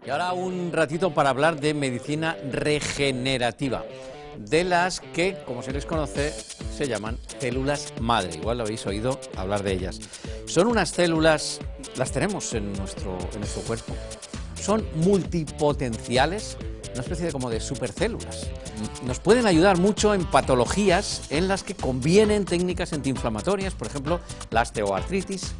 Y ahora un ratito para hablar de medicina regenerativa, de las que, como se les conoce, se llaman células madre. Igual lo habéis oído hablar de ellas. Son unas células, las tenemos en nuestro cuerpo, son multipotenciales, una especie de como de supercélulas. Nos pueden ayudar mucho en patologías en las que convienen técnicas antiinflamatorias, por ejemplo, la osteoartritis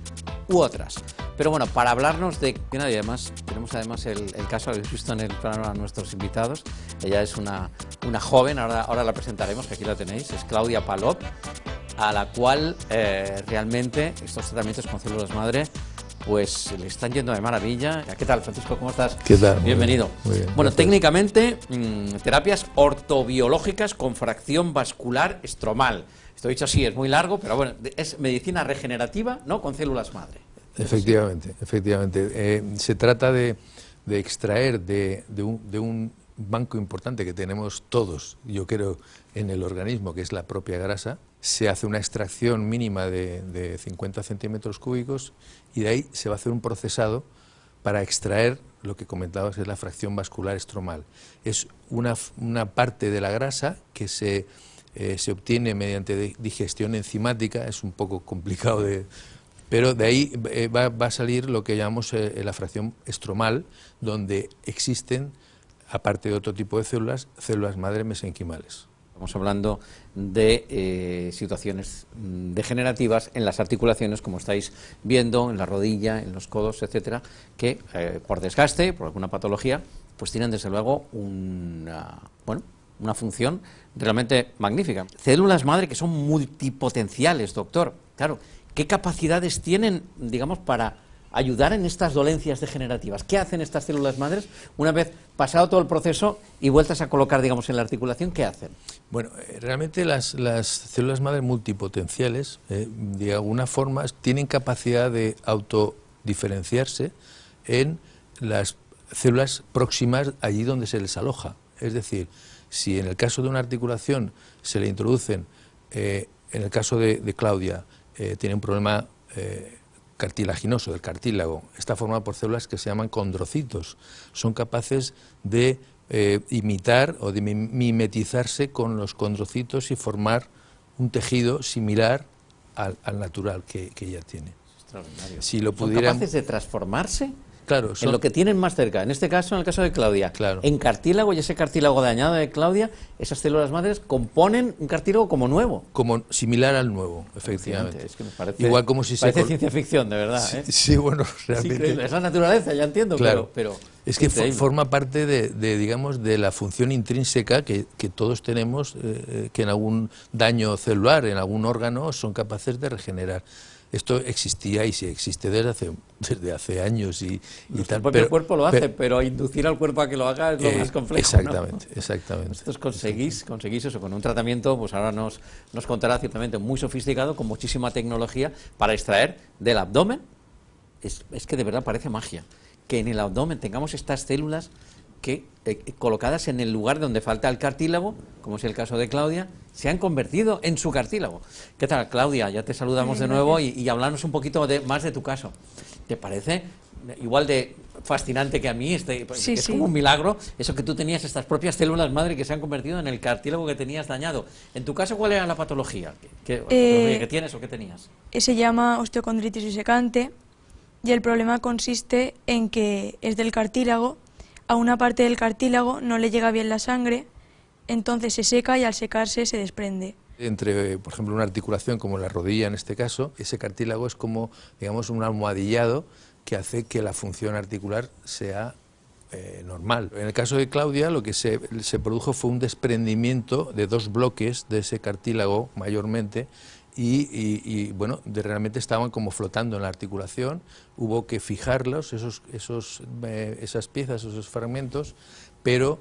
u otras. Pero bueno, para hablarnos de nadie además, tenemos además el caso, habéis visto en el programa a nuestros invitados, ella es una joven, ahora la presentaremos, que aquí la tenéis, es Claudia Palop, a la cual realmente estos tratamientos con células madre pues le están yendo de maravilla. ¿Qué tal, Francisco? ¿Cómo estás? ¿Qué tal? Bienvenido. Muy bien. Bueno, Gracias. técnicamente, terapias ortobiológicas con fracción vascular estromal. Esto dicho así, es muy largo, pero bueno, es medicina regenerativa, ¿no? Con células madre. Efectivamente, efectivamente. Se trata de extraer de un banco importante que tenemos todos, yo creo, en el organismo, que es la propia grasa. Se hace una extracción mínima de 50 centímetros cúbicos y de ahí se va a hacer un procesado para extraer lo que comentabas, que es la fracción vascular estromal. Es una parte de la grasa que se obtiene mediante digestión enzimática, es un poco complicado pero de ahí va a salir lo que llamamos la fracción estromal, donde existen, aparte de otro tipo de células madre mesenquimales. Estamos hablando de situaciones degenerativas en las articulaciones, como estáis viendo, en la rodilla, en los codos, etcétera, que por desgaste, por alguna patología, pues tienen desde luego una función realmente magnífica. Células madre que son multipotenciales, doctor. Claro, ¿qué capacidades tienen, digamos, para ayudar en estas dolencias degenerativas? ¿Qué hacen estas células madres una vez pasado todo el proceso y vueltas a colocar, digamos, en la articulación? ¿Qué hacen? Bueno, realmente las células madre multipotenciales, de alguna forma, tienen capacidad de autodiferenciarse en las células próximas allí donde se les aloja. Es decir, si en el caso de una articulación se le introducen, en el caso de Claudia, tiene un problema cartilaginoso del cartílago, está formado por células que se llaman condrocitos. Son capaces de imitar o de mimetizarse con los condrocitos y formar un tejido similar al natural que ella tiene. Extraordinario. Si lo ¿Son pudieran... capaces de transformarse? Claro, en lo que tienen más cerca, en este caso, en el caso de Claudia, claro. En cartílago, y ese cartílago dañado de Claudia, esas células madres componen un cartílago como nuevo. Como similar al nuevo, efectivamente. Es que me parece, igual como si parece ciencia ficción, de verdad. Sí, bueno, realmente. Sí, es la naturaleza, ya entiendo, claro, pero es que forma parte digamos, de la función intrínseca que todos tenemos, que en algún daño celular, en algún órgano, son capaces de regenerar. Esto existía y sí existe desde hace años y tal. El propio cuerpo lo hace, pero inducir al cuerpo a que lo haga es lo más complejo. Exactamente, ¿no? exactamente. Vosotros conseguís eso con un tratamiento, pues ahora nos contará ciertamente muy sofisticado, con muchísima tecnología, para extraer del abdomen. Es que de verdad parece magia, que en el abdomen tengamos estas células que colocadas en el lugar donde falta el cartílago, como es el caso de Claudia, se han convertido en su cartílago. ¿Qué tal, Claudia? Ya te saludamos de nuevo y hablarnos un poquito más de tu caso. ¿Te parece igual de fascinante que a mí? Sí, es como un milagro eso que tú tenías estas propias células madre que se han convertido en el cartílago que tenías dañado. En tu caso, ¿cuál era la patología? ¿Qué tienes o qué tenías? Se llama osteocondritis disecante y el problema consiste en que es del cartílago. A una parte del cartílago no le llega bien la sangre, entonces se seca y al secarse se desprende. Entre, por ejemplo, una articulación como la rodilla en este caso, ese cartílago es como, digamos, un almohadillado que hace que la función articular sea normal. En el caso de Claudia, lo que se produjo fue un desprendimiento de dos bloques de ese cartílago mayormente, y bueno, realmente estaban como flotando en la articulación. Hubo que fijarlos, esas piezas, esos fragmentos, pero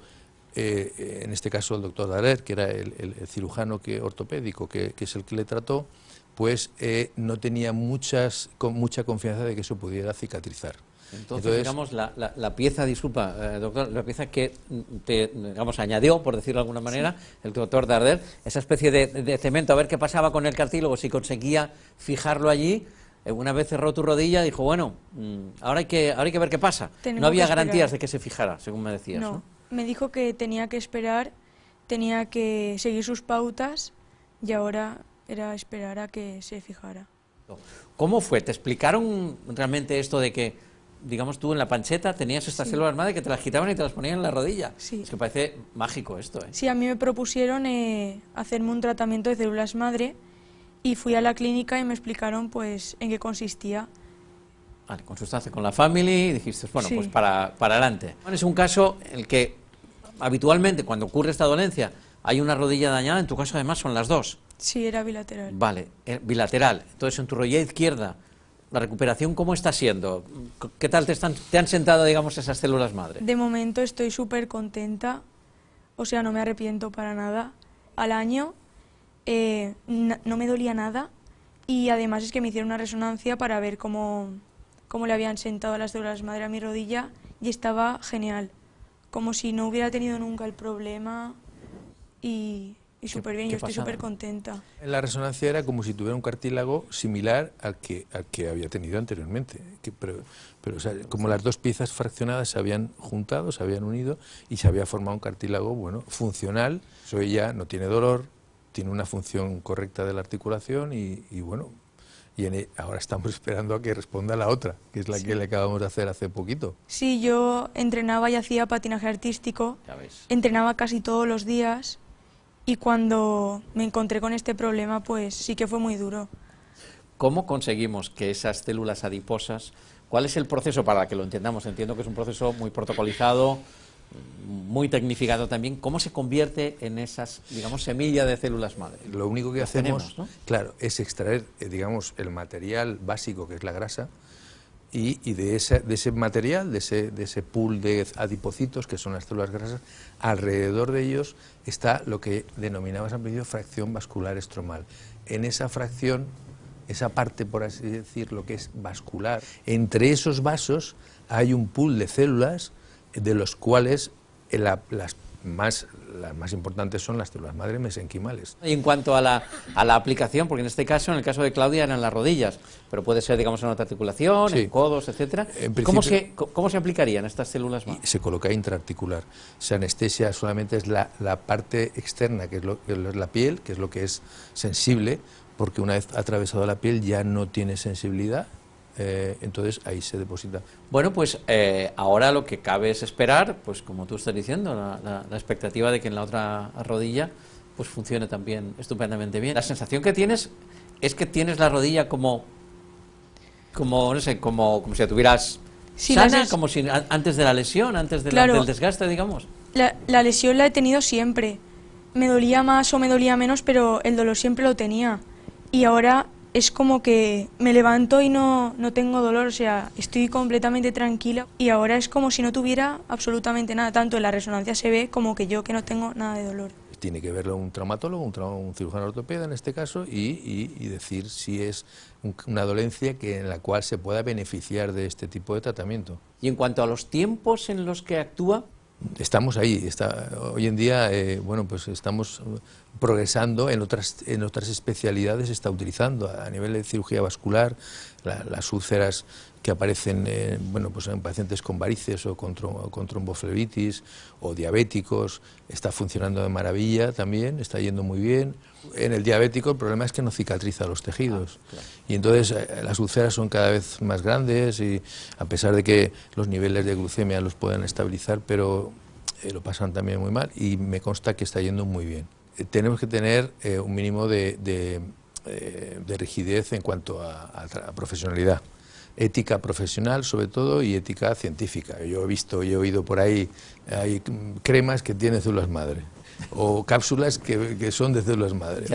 en este caso el doctor Darder, que era el cirujano ortopédico, que es el que le trató, pues no tenía mucha confianza de que eso pudiera cicatrizar. Entonces, digamos, la pieza, disculpa, doctor, la pieza que digamos, añadió, por decirlo de alguna manera, el doctor Darder, esa especie de cemento, a ver qué pasaba con el cartílago, si conseguía fijarlo allí, una vez cerró tu rodilla, dijo, bueno, ahora hay que ver qué pasa. Tenemos No había que esperar. garantías de que se fijara, según me decías, ¿no? No, me dijo que tenía que esperar, tenía que seguir sus pautas y ahora era esperar a que se fijara. ¿Cómo fue? ¿Te explicaron realmente esto de que, digamos, tú en la pancheta tenías estas Sí. células madre que te las quitaban y te las ponían en la rodilla? Sí. Es que parece mágico esto, ¿eh? Sí, a mí me propusieron hacerme un tratamiento de células madre y fui a la clínica y me explicaron pues en qué consistía. Vale, consultaste con la family y dijiste, bueno, Sí. pues para adelante. Es un caso en el que habitualmente cuando ocurre esta dolencia hay una rodilla dañada, en tu caso además son las dos. Sí, era bilateral. Vale, bilateral. Entonces en tu rodilla izquierda, ¿la recuperación cómo está siendo? ¿Qué tal te han sentado, digamos, esas células madre? De momento estoy súper contenta, o sea, no me arrepiento para nada. Al año no me dolía nada y además es que me hicieron una resonancia para ver cómo le habían sentado las células madre a mi rodilla y estaba genial, como si no hubiera tenido nunca el problema y súper bien, qué yo estoy pasada. súper contenta. En la resonancia era como si tuviera un cartílago similar al que había tenido anteriormente, pero o sea, como las dos piezas fraccionadas se habían juntado, se habían unido y se había formado un cartílago bueno, funcional. Eso ya no tiene dolor, tiene una función correcta de la articulación y bueno, ahora estamos esperando a que responda la otra, que es la que le acabamos de hacer hace poquito. Sí, yo entrenaba y hacía patinaje artístico, Ya ves. entrenaba casi todos los días y cuando me encontré con este problema pues sí que fue muy duro. ¿Cómo conseguimos que esas células adiposas, cuál es el proceso para que lo entendamos? Entiendo que es un proceso muy protocolizado, muy tecnificado también. ¿Cómo se convierte en esas, digamos, semillas de células madre? Lo único que Las hacemos, tenemos, ¿no? claro, es extraer, digamos, el material básico que es la grasa y de ese material, de ese pool de adipocitos que son las células grasas, alrededor de ellos está lo que denominamos al principio fracción vascular estromal. En esa fracción, esa parte, por así decirlo, que es vascular, entre esos vasos hay un pool de células de los cuales las más importantes son las células madre mesenquimales. Y en cuanto a la aplicación, porque en este caso, en el caso de Claudia, eran las rodillas, pero puede ser, digamos, en otra articulación, Sí. en codos, etcétera. En ¿Cómo principio- se aplicarían estas células madre? Y se coloca intraarticular. O sea, anestesia solamente es la parte externa, que es la piel, que es lo que es sensible, porque una vez atravesado la piel ya no tiene sensibilidad, entonces ahí se deposita. Bueno, pues ahora lo que cabe es esperar, pues como tú estás diciendo, la expectativa de que en la otra rodilla pues funcione también estupendamente bien. La sensación que tienes es que tienes la rodilla como no sé, como si la tuvieras Sí, sana, como si antes de la lesión, antes de Claro. del desgaste, digamos. La lesión la he tenido siempre. Me dolía más o me dolía menos, pero el dolor siempre lo tenía. Y ahora es como que me levanto y no tengo dolor, o sea, estoy completamente tranquila. Y ahora es como si no tuviera absolutamente nada. Tanto en la resonancia se ve como que yo que no tengo nada de dolor. Tiene que verlo un traumatólogo, un cirujano ortopeda en este caso, y decir si es una dolencia en la cual se pueda beneficiar de este tipo de tratamiento. Y en cuanto a los tiempos en los que actúa, Estamos ahí, hoy en día bueno, pues estamos progresando en otras especialidades, se está utilizando a nivel de cirugía vascular, las úlceras que aparecen bueno, pues en pacientes con varices o con tromboflebitis o diabéticos, está funcionando de maravilla también, está yendo muy bien. En el diabético el problema es que no cicatriza los tejidos y entonces las úlceras son cada vez más grandes y a pesar de que los niveles de glucemia los puedan estabilizar, pero lo pasan también muy mal y me consta que está yendo muy bien. Tenemos que tener un mínimo de rigidez en cuanto a profesionalidad. Ética profesional sobre todo y ética científica. Yo he visto y he oído por ahí, hay cremas que tienen células madre o cápsulas que son de células madre.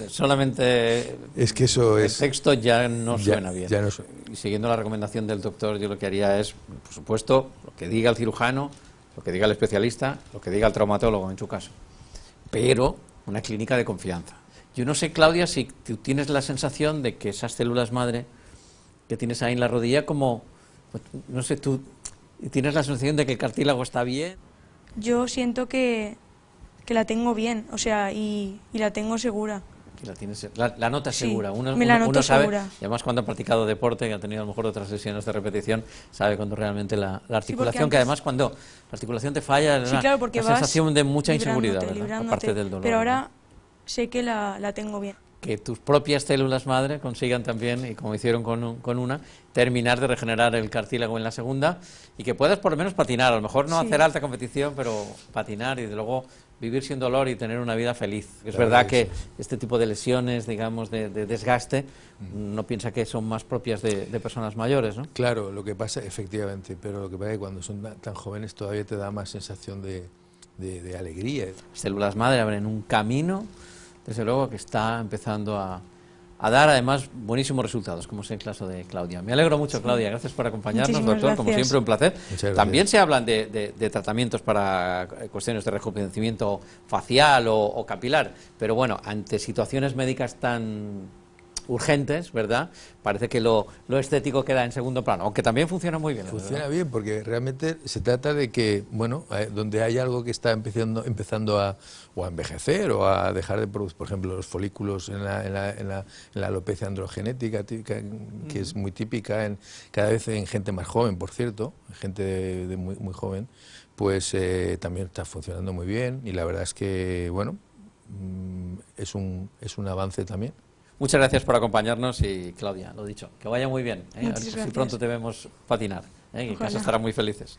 Solamente es que eso el es, texto ya no suena bien. Ya no Y siguiendo la recomendación del doctor, yo lo que haría es, por supuesto, lo que diga el cirujano, lo que diga el especialista, lo que diga el traumatólogo en su caso, pero una clínica de confianza. Yo no sé, Claudia, si tú tienes la sensación de que esas células madre que tienes ahí en la rodilla, como, no sé, tú tienes la sensación de que el cartílago está bien. Yo siento que la tengo bien, o sea, y la tengo segura. Aquí la tienes, la nota Sí, segura. me la noto sabe, segura. y además cuando ha practicado deporte, que ha tenido a lo mejor otras sesiones de repetición, sabe cuando realmente la articulación, que antes- además cuando la articulación te falla, es Sí, claro, porque una vas sensación de mucha inseguridad, ¿verdad? librándote, Aparte del dolor. pero ¿verdad? ahora sé que la tengo bien. Que tus propias células madre consigan también, y como hicieron con una, terminar de regenerar el cartílago en la segunda y que puedas por lo menos patinar, a lo mejor no Sí. hacer alta competición, pero patinar y de luego vivir sin dolor y tener una vida feliz. Es La verdad verdad que que este tipo de lesiones, digamos, de desgaste, no piensa que son más propias de personas mayores, ¿no? Claro, lo que pasa, efectivamente, pero lo que pasa es que cuando son tan jóvenes todavía te da más sensación de alegría. Células madre abren un camino, desde luego, que está empezando a dar además buenísimos resultados, como es el caso de Claudia. Me alegro mucho, Claudia, gracias por acompañarnos, Muchísimas doctor, como gracias. siempre un placer. Muchas gracias. También se hablan de tratamientos para cuestiones de rejuvenecimiento facial o capilar, pero bueno, ante situaciones médicas tan urgentes, ¿verdad? Parece que lo estético queda en segundo plano, aunque también funciona muy bien. Funciona bien porque realmente se trata de que, bueno, donde hay algo que está empezando a envejecer o a dejar de producir, por ejemplo, los folículos en la alopecia androgenética, que es muy típica cada vez en gente más joven, por cierto, gente muy, muy joven, pues también está funcionando muy bien y la verdad es que, bueno, es un avance también. Muchas gracias por acompañarnos y, Claudia, lo dicho, que vaya muy bien. A ver Muchas si gracias. pronto te vemos patinar, que en casa Ojalá. estarán muy felices.